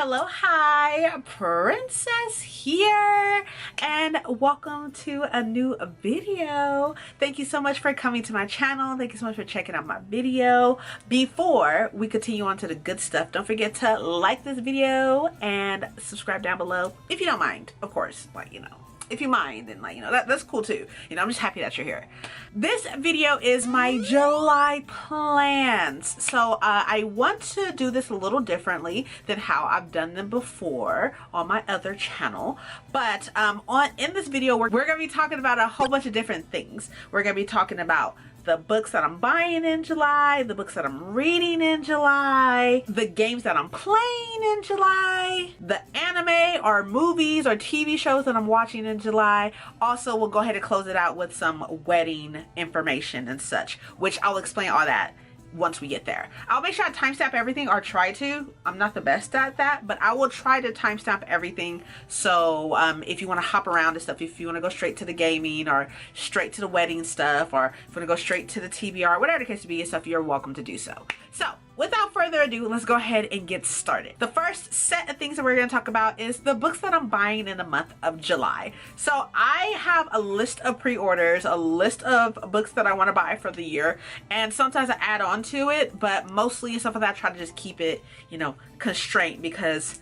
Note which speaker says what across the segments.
Speaker 1: Hello, hi, Princess here, and welcome to a new video. Thank you so much for coming to my channel. Thank you so much for checking out my video. Before we continue on to the good stuff, don't forget to like this video and subscribe down below if you don't mind, of course, if you mind, then that's cool too. I'm just happy that you're here. This video is my July plans. So I want to do this a little differently than how I've done them before on my other channel. But in this video, we're gonna be talking about a whole bunch of different things. We're gonna be talking about the books that I'm buying in July, the books that I'm reading in July, the games that I'm playing in July, the anime or movies or TV shows that I'm watching in July. Also, we'll go ahead and close it out with some wedding information and such, which I'll explain all that once we get there. I'll make sure I timestamp everything, or try to. I'm not the best at that, but I will try to timestamp everything. So if you want to hop around and stuff, if you want to go straight to the gaming or straight to the wedding stuff, or if you want to go straight to the TBR, whatever the case to be and stuff, you're welcome to do so. So without further ado, let's go ahead and get started. The first set of things that we're going to talk about is the books that I'm buying in the month of July. So I have a list of pre-orders, a list of books that I want to buy for the year, and sometimes I add on to it, but mostly and stuff like that, I try to just keep it, constrained because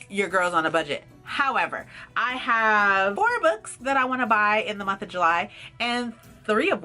Speaker 1: your girl's on a budget. However, I have 4 books that I want to buy in the month of July, and 2 of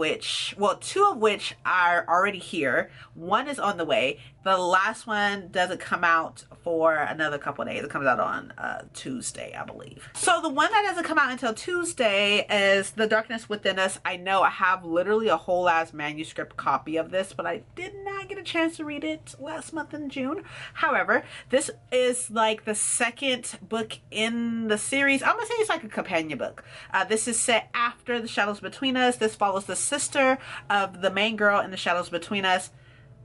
Speaker 1: which are already here. 1 is on the way. The last one doesn't come out for another couple of days. It comes out on Tuesday, I believe. So the one that doesn't come out until Tuesday is The Darkness Within Us. I know I have literally a whole ass manuscript copy of this, but I did not get a chance to read it last month in June. However, this is like the 2nd book in the series. I'm gonna say it's like a companion book. This is set after The Shadows Between Us. This follows the sister of the main girl in The Shadows Between Us.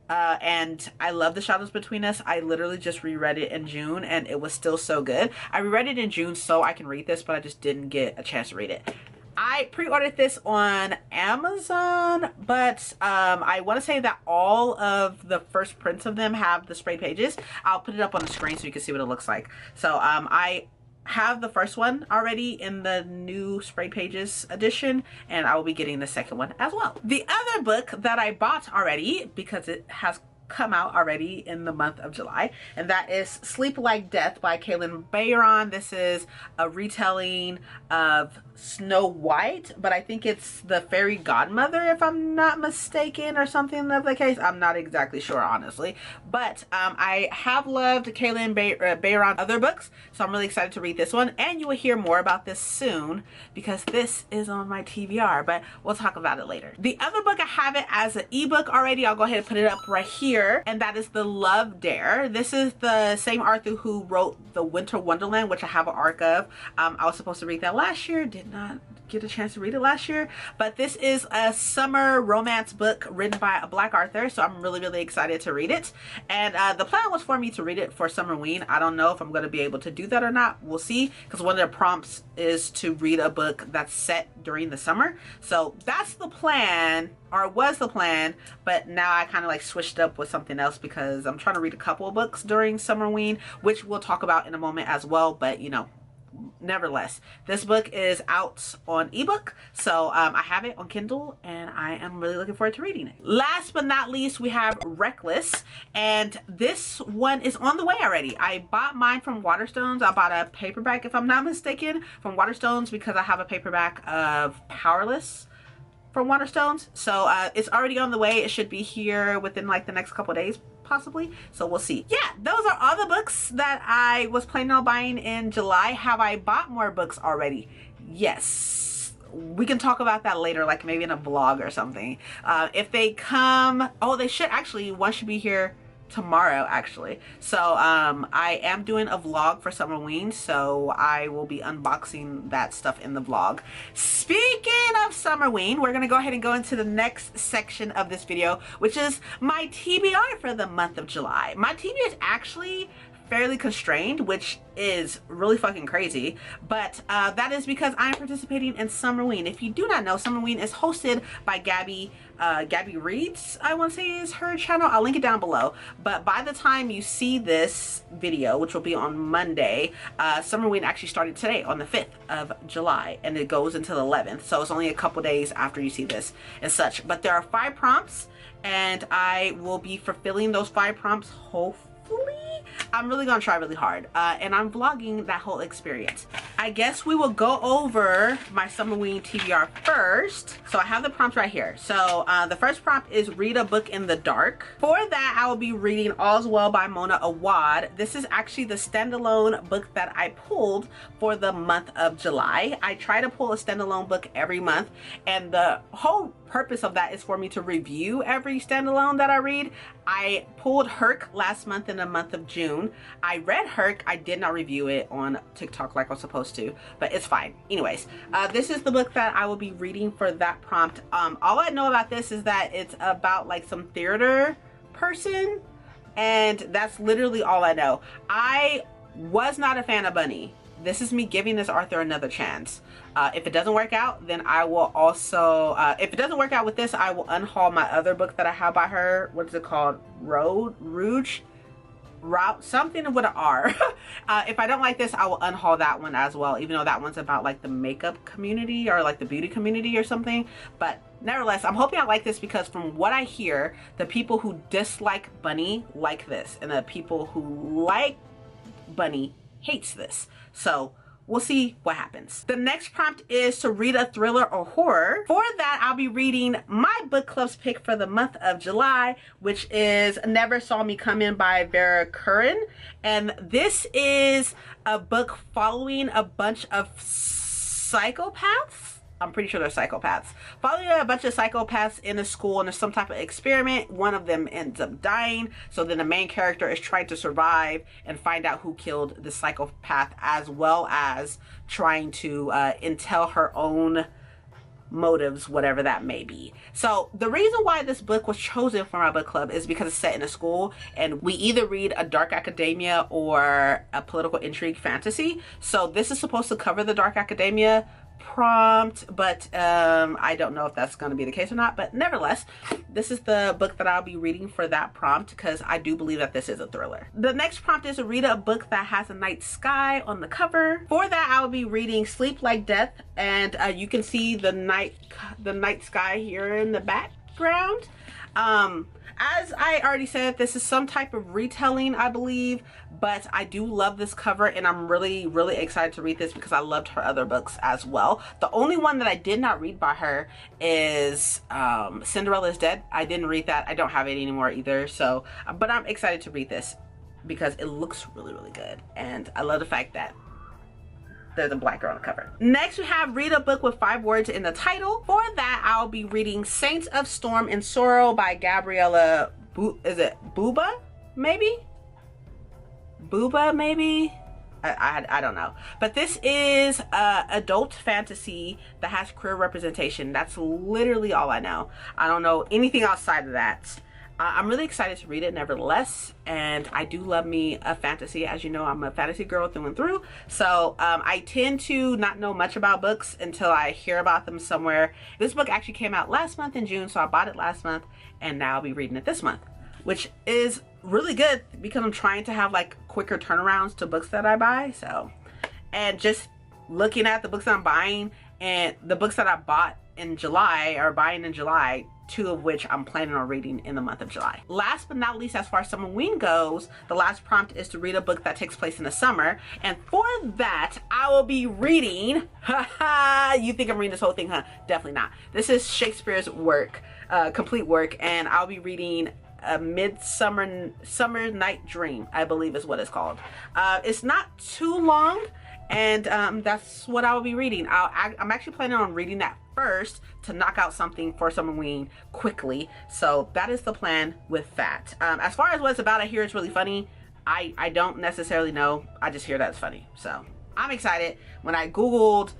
Speaker 1: And I love The Shadows Between Us. I literally just reread it in June and it was still so good. I reread it in June so I can read this, but I just didn't get a chance to read it. I pre-ordered this on Amazon, but I want to say that all of the first prints of them have the spray pages. I'll put it up on the screen so you can see what it looks like. So I have the first one already in the new spray pages edition, and I will be getting the second one as well. The other book that I bought already, because it has come out already in the month of July, and that is Sleep Like Death by Kaylin Bayron. This is a retelling of Snow White, but I think it's the fairy godmother, if I'm not mistaken, or something of the case. I'm not exactly sure, honestly, but I have loved Kaylin Bayron's other books, so I'm really excited to read this one, and you will hear more about this soon because this is on my TBR, but we'll talk about it later. The other book, I have it as an ebook already. I'll go ahead and put it up right here, and that is The Love Dare. This is the same author who wrote The Winter Wonderland, which I have an arc of. I was supposed to read that last year, did not get a chance to read it last year, but this is a summer romance book written by a Black author, so I'm really excited to read it. And the plan was for me to read it for Summerween. I don't know if I'm going to be able to do that or not. We'll see, because one of the prompts is to read a book that's set during the summer. So that's the plan, or was the plan, but now I kind of like switched up with something else because I'm trying to read a couple of books during Summerween, which we'll talk about in a moment as well. But nevertheless, this book is out on ebook, so I have it on Kindle and I am really looking forward to reading it. Last but not least, we have Reckless, and this one is on the way already. I bought mine from Waterstones. I bought a paperback, if I'm not mistaken, from Waterstones because I have a paperback of Powerless from Waterstones, so it's already on the way. It should be here within like the next couple of days possibly, so we'll see. Yeah, those are all the books that I was planning on buying in July. Have I bought more books already? Yes, we can talk about that later, like maybe in a vlog or something. If they come, oh, they should actually, one should be here tomorrow actually. So I am doing a vlog for Summerween, so I will be unboxing that stuff in the vlog. Speaking of Summerween, we're gonna go ahead and go into the next section of this video, which is my TBR for the month of July. My TBR is actually fairly constrained, which is really fucking crazy, but that is because I'm participating in Summerween. If you do not know, Summerween is hosted by Gabby Reads, I want to say is her channel. I'll link it down below, but by the time you see this video, which will be on Monday, Summerween actually started today on the 5th of July, and it goes until the 11th, so it's only a couple days after you see this and such. But there are 5 prompts, and I will be fulfilling those 5 prompts, hopefully. I'm really gonna try really hard, and I'm vlogging that whole experience. I guess we will go over my Summerween TBR first. So I have the prompts right here. So the first prompt is read a book in the dark. For that, I will be reading All's Well by Mona Awad. This is actually the standalone book that I pulled for the month of July. I try to pull a standalone book every month, and the whole purpose of that is for me to review every standalone that I read. I pulled Herc last month in the month of June. I read Herc. I did not review it on TikTok like I was supposed to, but it's fine. Anyways, this is the book that I will be reading for that prompt. All I know about this is that it's about like some theater person, and that's literally all I know. I was not a fan of Bunny. This is me giving this author another chance. If it doesn't work out, then I will also, if it doesn't work out with this, I will unhaul my other book that I have by her. What is it called? Route, something with an R. If I don't like this, I will unhaul that one as well, even though that one's about like the makeup community or like the beauty community or something. But nevertheless, I'm hoping I like this, because from what I hear, the people who dislike Bunny like this, and the people who like Bunny hates this. So we'll see what happens. The next prompt is to read a thriller or horror. For that, I'll be reading my book club's pick for the month of July, which is Never Saw Me Coming by Vera Curran. And this is a book following a bunch of psychopaths. I'm pretty sure they're psychopaths. Following a bunch of psychopaths in a school, and there's some type of experiment. One of them ends up dying. So then the main character is trying to survive and find out who killed the psychopath, as well as trying to entail her own motives, whatever that may be. So the reason why this book was chosen for my book club is because it's set in a school, and we either read a dark academia or a political intrigue fantasy. So this is supposed to cover the dark academia prompt, but I don't know if that's going to be the case or not. But nevertheless, this is the book that I'll be reading for that prompt, because I do believe that this is a thriller. The next prompt is to read a book that has a night sky on the cover. For that, I'll be reading Sleep Like Death, and you can see the night sky here in the background. As I already said, this is some type of retelling, I believe, but I do love this cover, and I'm really, really excited to read this because I loved her other books as well. The only one that I did not read by her is Cinderella is Dead. I didn't read that. I don't have it anymore either. So, but I'm excited to read this because it looks really, really good, and I love the fact that there's a black girl on the cover. Next, we have read a book with 5 words in the title. For that, I'll be reading Saints of Storm and Sorrow by Gabriella is it Booba? Maybe? Booba, maybe? I don't know. But this is adult fantasy that has queer representation. That's literally all I know. I don't know anything outside of that. I'm really excited to read it nevertheless, and I do love me a fantasy. As you know, I'm a fantasy girl through and through, so I tend to not know much about books until I hear about them somewhere. This book actually came out last month in June, so I bought it last month, and now I'll be reading it this month, which is really good because I'm trying to have like quicker turnarounds to books that I buy. So, and just looking at the books that I'm buying and the books that I bought in July or buying in July, 2 of which I'm planning on reading in the month of July. Last but not least, as far as Summerween goes, the last prompt is to read a book that takes place in the summer. And for that, I will be reading, you think I'm reading this whole thing, huh? Definitely not. This is Shakespeare's work, complete work, and I'll be reading A Midsummer Night Dream, I believe is what it's called. It's not too long, and that's what I will be reading. I'm actually planning on reading that first to knock out something for Summerween quickly. So that is the plan with that. As far as what it's about, I hear it's really funny. I don't necessarily know. I just hear that it's funny. So I'm excited. When I Googled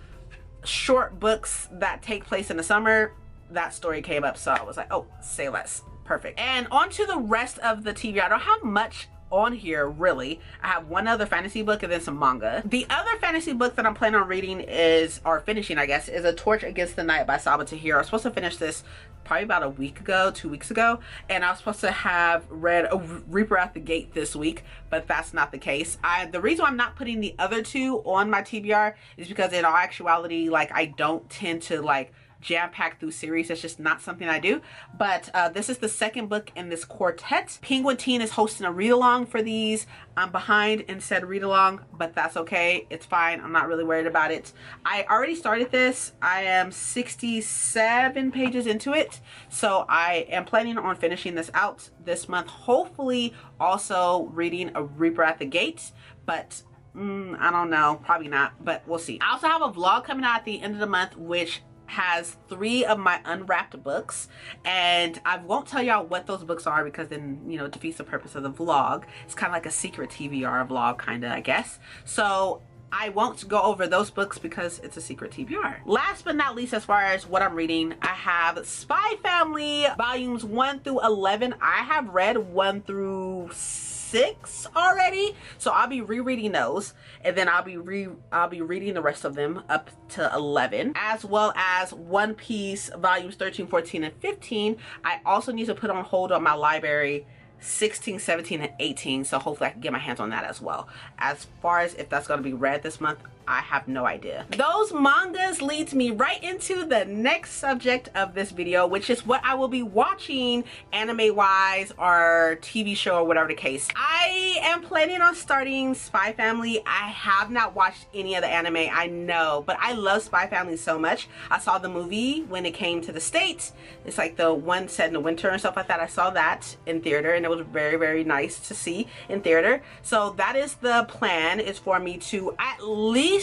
Speaker 1: short books that take place in the summer, that story came up. So I was like, oh, say less. Perfect. And on to the rest of the TBR. I don't have much on here, really. I have one other fantasy book and then some manga. The other fantasy book that I'm planning on reading is, or finishing I guess, is A Torch Against the Night by Saba Tahir. I was supposed to finish this probably about a week ago, 2 weeks ago, and I was supposed to have read Reaper at the Gate this week, but that's not the case. The reason I'm not putting the other two on my TBR is because in all actuality, like, I don't tend to like jam-packed through series. That's just not something I do. But this is the second book in this quartet. Penguin Teen is hosting a read-along for these. I'm behind in said read-along, but that's okay. It's fine. I'm not really worried about it. I already started this. I am 67 pages into it, so I am planning on finishing this out this month. Hopefully also reading A Reaper at the Gate, but I don't know, probably not, but we'll see. I also have a vlog coming out at the end of the month, which has 3 of my unwrapped books, and I won't tell y'all what those books are because then, you know, it defeats the purpose of the vlog. It's kind of like a secret TBR vlog, kind of, I guess. So I won't go over those books because it's a secret TBR. Last but not least, as far as what I'm reading, I have Spy Family volumes 1 through 11. I have read 1 through 6 already, so I'll be rereading those, and then I'll be reading the rest of them up to 11, as well as One Piece volumes 13, 14, and 15. I also need to put on hold on my library 16, 17, and 18, so hopefully I can get my hands on that as well. As far as if that's going to be read this month, I have no idea. Those mangas leads me right into the next subject of this video, which is what I will be watching anime wise or TV show or whatever the case. I am planning on starting Spy Family. I have not watched any of the anime, I know, but I love Spy Family so much. I saw the movie when it came to the States. It's like the one set in the winter and stuff like that. I saw that in theater and it was very, very nice to see in theater. So that is the plan, is for me to at least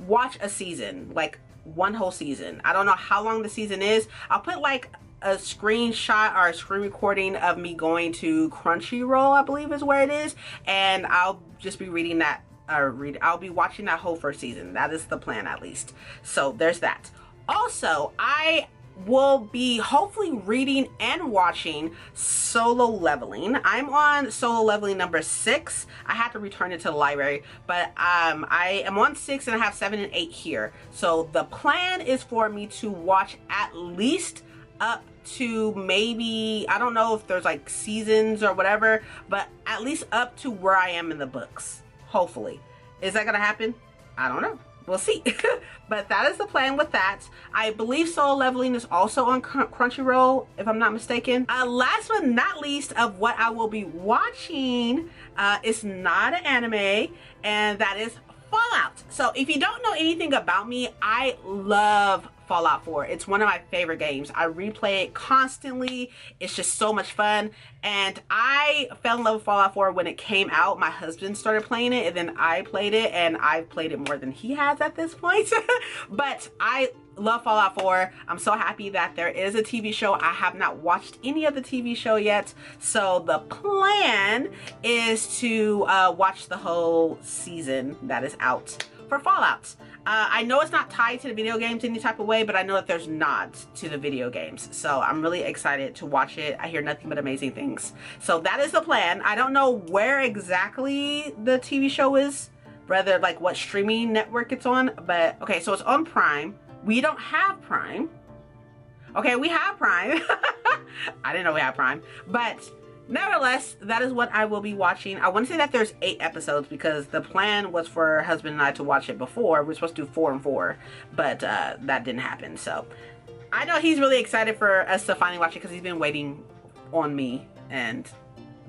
Speaker 1: watch a season, like one whole season. I don't know how long the season is. I'll put like a screenshot or a screen recording of me going to Crunchyroll, I believe is where it is, and I'll just be reading that, I'll be watching that whole first season. That is the plan, at least. So there's that. Also, I will be hopefully reading and watching Solo Leveling. I'm on Solo Leveling number 6. I had to return it to the library, but I am on 6 and I have 7 and 8 here. So the plan is for me to watch at least up to maybe, I don't know if there's like seasons or whatever, but at least up to where I am in the books, hopefully. Is that gonna happen? I don't know. We'll see. But that is the plan with that. I believe Solo Leveling is also on Crunchyroll, if I'm not mistaken. Last but not least of what I will be watching is not an anime, and that is Fallout. So if you don't know anything about me, I love Fallout 4. It's one of my favorite games. I replay it constantly. It's just so much fun. And I fell in love with Fallout 4 when it came out. My husband started playing it and then I played it, and I've played it more than he has at this point. But I love Fallout 4. I'm so happy that there is a TV show. I have not watched any of the TV show yet. So the plan is to watch the whole season that is out for Fallout. I know it's not tied to the video games any type of way, but I know that there's nods to the video games. So I'm really excited to watch it. I hear nothing but amazing things. So that is the plan. I don't know where exactly the TV show is, rather like what streaming network it's on, but okay, so it's on Prime. We don't have Prime. Okay, we have Prime. I didn't know we had Prime, but nevertheless, that is what I will be watching. I want to say that there's 8 episodes because the plan was for husband and I to watch it before. We're supposed to do 4 and 4, but that didn't happen. So I know he's really excited for us to finally watch it because he's been waiting on me, and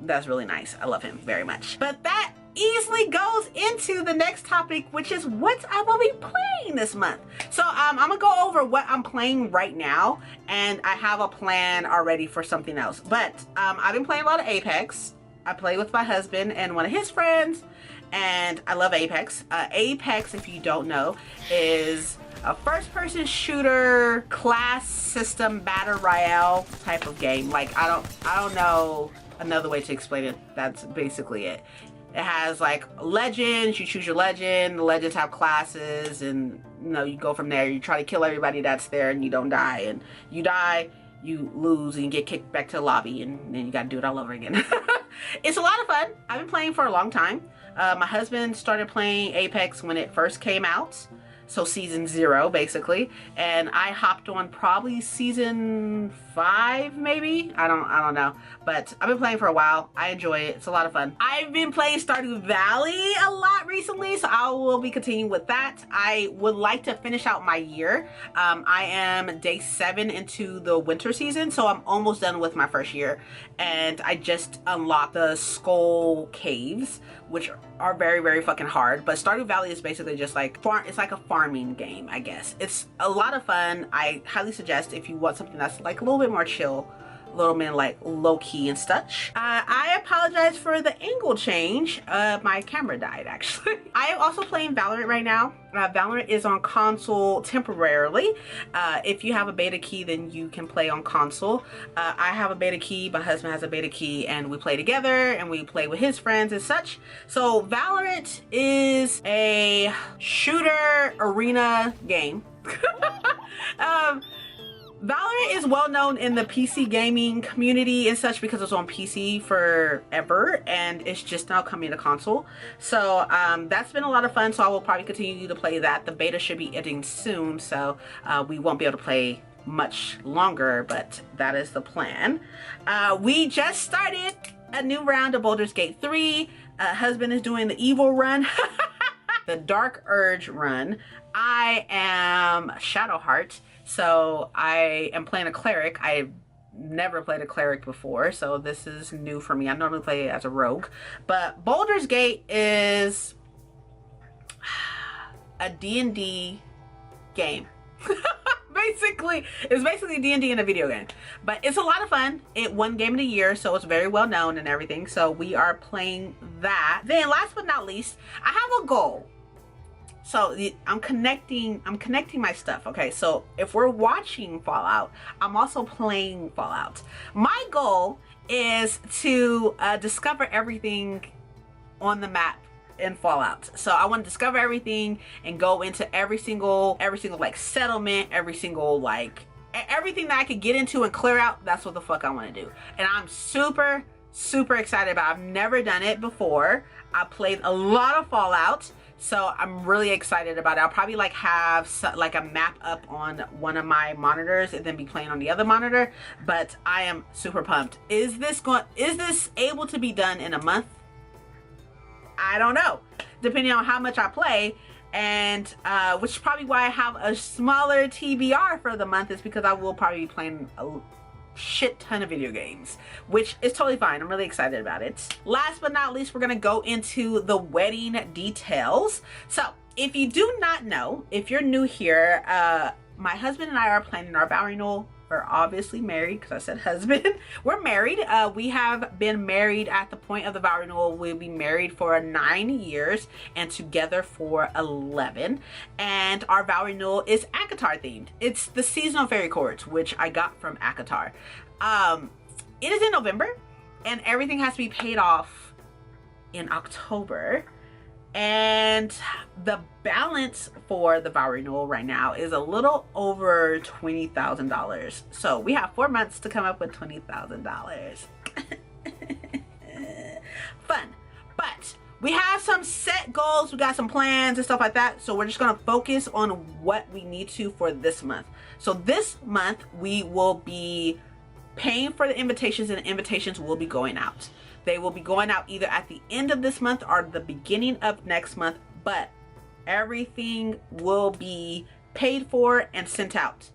Speaker 1: that's really nice. I love him very much. But that easily goes into the next topic, which is what I will be playing this month. So I'm gonna go over what I'm playing right now, and I have a plan already for something else. But I've been playing a lot of Apex. I play with my husband and one of his friends, and I love Apex. Apex, if you don't know, is a first-person shooter class system battle royale type of game. Like, I don't know another way to explain it. That's basically it. It has like legends. You choose your legend. The legends have classes, and you know, you go from there. You try to kill everybody that's there, and you don't die. And you die, you lose and you get kicked back to the lobby, and then you gotta do it all over again. It's a lot of fun. I've been playing for a long time. My husband started playing Apex when it first came out, so season 0 basically, and I hopped on probably season 5 maybe. I don't know, but I've been playing for a while. I enjoy it. It's a lot of fun. I've been playing Stardew Valley a lot recently, so I will be continuing with that. I would like to finish out my year. I am day 7 into the winter season, so I'm almost done with my first year, and I just unlocked the Skull Caves, which are very, very fucking hard. But Stardew Valley is basically just like it's like a farming game, I guess. It's a lot of fun. I highly suggest if you want something that's like a little bit more chill, a little bit like low-key and such. I apologize for the angle change. My camera died actually. I am also playing Valorant right now. Valorant is on console temporarily. If you have a beta key, then you can play on console. I have a beta key, my husband has a beta key, and we play together and we play with his friends and such. So Valorant is a shooter arena game. Valorant is well known in the PC gaming community and such because it was on PC forever, and it's just now coming to console. So that's been a lot of fun, so I will probably continue to play that. The beta should be ending soon, so we won't be able to play much longer, but that is the plan. We just started a new round of Baldur's Gate 3. Husband is doing the evil run. The Dark Urge run. I am Shadowheart, so I am playing a cleric. I've never played a cleric before, so this is new for me. I normally play as a rogue, but Baldur's Gate is a D&D game. Basically, it's basically D&D in a video game, but it's a lot of fun. It won Game of the Year, so it's very well known and everything, so we are playing that. Then last but not least, I have a goal. So I'm connecting my stuff. Okay, so if we're watching Fallout, I'm also playing Fallout. My goal is to discover everything on the map in Fallout. So I want to discover everything and go into every single like settlement, every single like everything that I could get into and clear out. That's what the fuck I want to do, and I'm super excited about it. I've never done it before. I played a lot of Fallout, so I'm really excited about it. I'll probably like have like a map up on one of my monitors and then be playing on the other monitor, but I am super pumped. Is this able to be done in a month? I don't know, depending on how much I play, and which is probably why I have a smaller TBR for the month, is because I will probably be playing a shit ton of video games, which is totally fine. I'm really excited about it. Last but not least, we're gonna go into the wedding details. So if you do not know, if you're new here, my husband and I are planning our vow renewal. We're obviously married because I said husband. We're married. We have been married at the point of the vow renewal. We'll be married for 9 years and together for 11. And our vow renewal is ACOTAR themed. It's the seasonal fairy chords, which I got from ACOTAR. It is in November and everything has to be paid off in October. And the balance for the vow renewal right now is a little over $20,000. So we have 4 months to come up with $20,000. Fun. But we have some set goals. We got some plans and stuff like that. So we're just going to focus on what we need to for this month. So this month we will be paying for the invitations, and the invitations will be going out. They will be going out either at the end of this month or the beginning of next month, but everything will be paid for and sent out.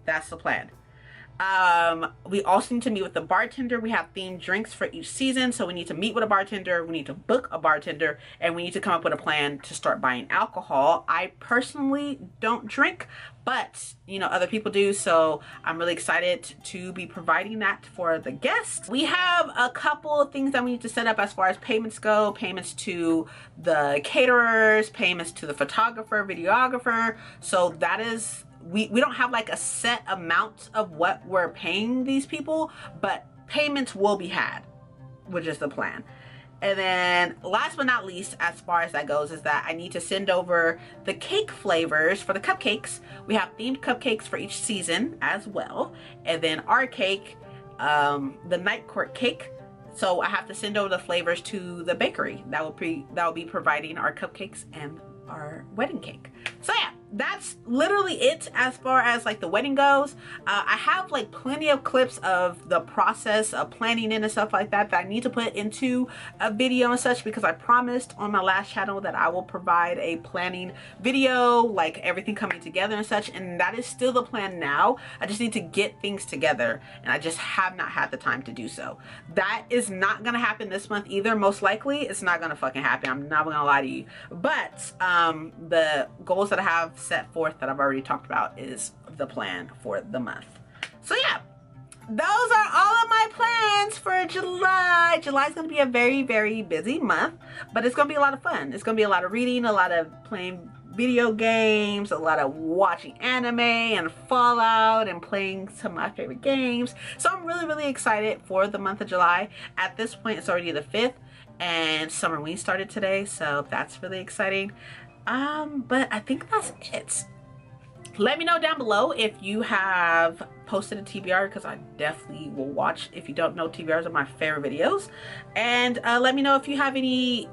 Speaker 1: That's the plan. We also need to meet with the bartender. We have themed drinks for each season, so we need to meet with a bartender, we need to book a bartender, and we need to come up with a plan to start buying alcohol. I personally don't drink, but you know, other people do, so I'm really excited to be providing that for the guests. We have a couple of things that we need to set up as far as payments go. Payments to the caterers, payments to the photographer, videographer. So that is, we don't have like a set amount of what we're paying these people, but payments will be had, which is the plan. And then last but not least, as far as that goes, is that I need to send over the cake flavors for the cupcakes. We have themed cupcakes for each season as well. And then our cake, the night court cake. So I have to send over the flavors to the bakery that will be providing our cupcakes and our wedding cake. So yeah, that's literally it as far as like the wedding goes. I have like plenty of clips of the process of planning it and stuff like that I need to put into a video and such, because I promised on my last channel that I will provide a planning video, like everything coming together and such, and that is still the plan now. I just need to get things together, and I just have not had the time to do so. That is not gonna happen this month either. Most likely it's not gonna fucking happen. I'm not gonna lie to you. But the goals that I have set forth that I've already talked about is the plan for the month. So yeah, those are all of my plans for July. July is going to be a very, very busy month, but it's going to be a lot of fun. It's going to be a lot of reading, a lot of playing video games, a lot of watching anime and Fallout and playing some of my favorite games. So I'm really, really excited for the month of July. At this point, it's already the 5th and summer week started today, so that's really exciting. But I think that's it. Let me know down below if you have posted a TBR, because I definitely will watch. If you don't know, TBRs are my favorite videos. And let me know if you have any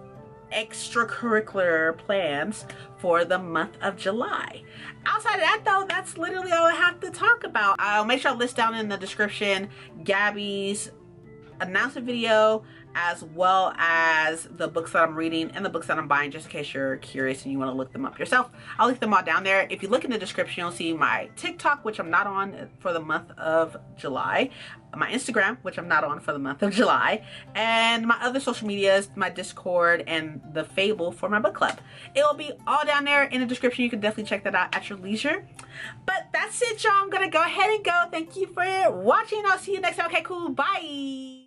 Speaker 1: extracurricular plans for the month of July. Outside of that though, that's literally all I have to talk about. I'll make sure I list down in the description Gabby's announcement video, as well as the books that I'm reading and the books that I'm buying, just in case you're curious and you want to look them up yourself. I'll link them all down there. If you look in the description, you'll see my TikTok, which I'm not on for the month of July, my Instagram, which I'm not on for the month of July, and my other social medias, my Discord, and the Fable for my book club. It will be all down there in the description. You can definitely check that out at your leisure. But that's it, y'all. I'm gonna go ahead and go. Thank you for watching. I'll see you next time. Okay, cool. Bye.